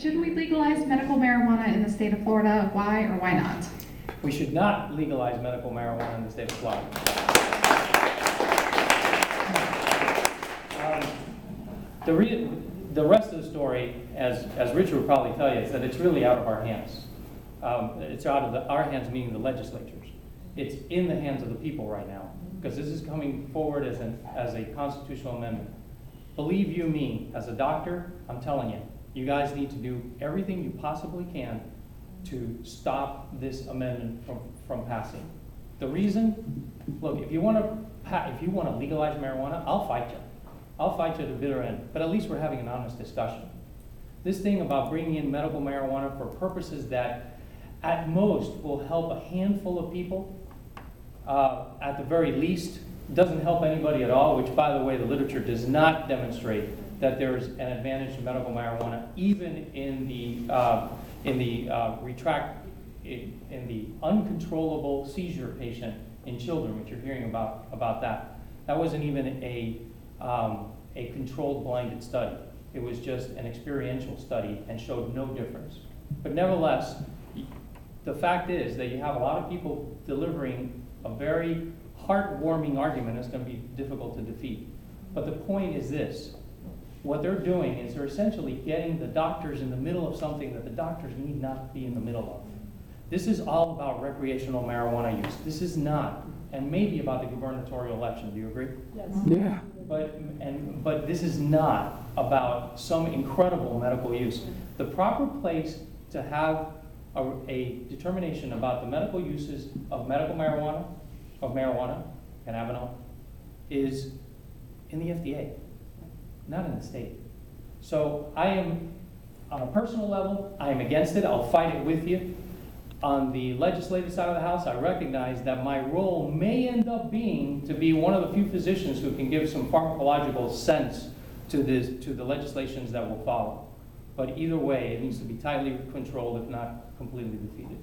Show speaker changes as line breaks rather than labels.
should we legalize medical marijuana in the state of Florida? Why or why not?
We should not legalize medical marijuana in the state of Florida. The rest of the story, as Richard would probably tell you, is that it's really out of our hands. It's out of our hands, meaning the legislatures. It's in the hands of the people right now, because this is coming forward as a constitutional amendment. Believe you me, as a doctor, I'm telling you, you guys need to do everything you possibly can to stop this amendment from passing. The reason, look, if you want to legalize marijuana, I'll fight you. I'll fight you to the bitter end, but at least we're having an honest discussion. This thing about bringing in medical marijuana for purposes that at most will help a handful of people, at the very least, doesn't help anybody at all, which, by the way, the literature does not demonstrate that there is an advantage to medical marijuana, even in the uncontrollable seizure patient in children, which you're hearing about that. That wasn't even a controlled blinded study. It was just an experiential study and showed no difference. But nevertheless, the fact is that you have a lot of people delivering a very heartwarming argument that's going to be difficult to defeat. But the point is this. What they're doing is they're essentially getting the doctors in the middle of something that the doctors need not be in the middle of. This is all about recreational marijuana use. This is not, and maybe about the gubernatorial election. Do you agree?
Yes.
Yeah.
But this is not about some incredible medical use. The proper place to have a determination about the medical uses of marijuana, cannabinol, is in the FDA, not in the state. So I am, on a personal level, I am against it. I'll fight it with you. On the legislative side of the house, I recognize that my role may end up being to be one of the few physicians who can give some pharmacological sense to the legislations that will follow. But either way, it needs to be tightly controlled, if not completely defeated.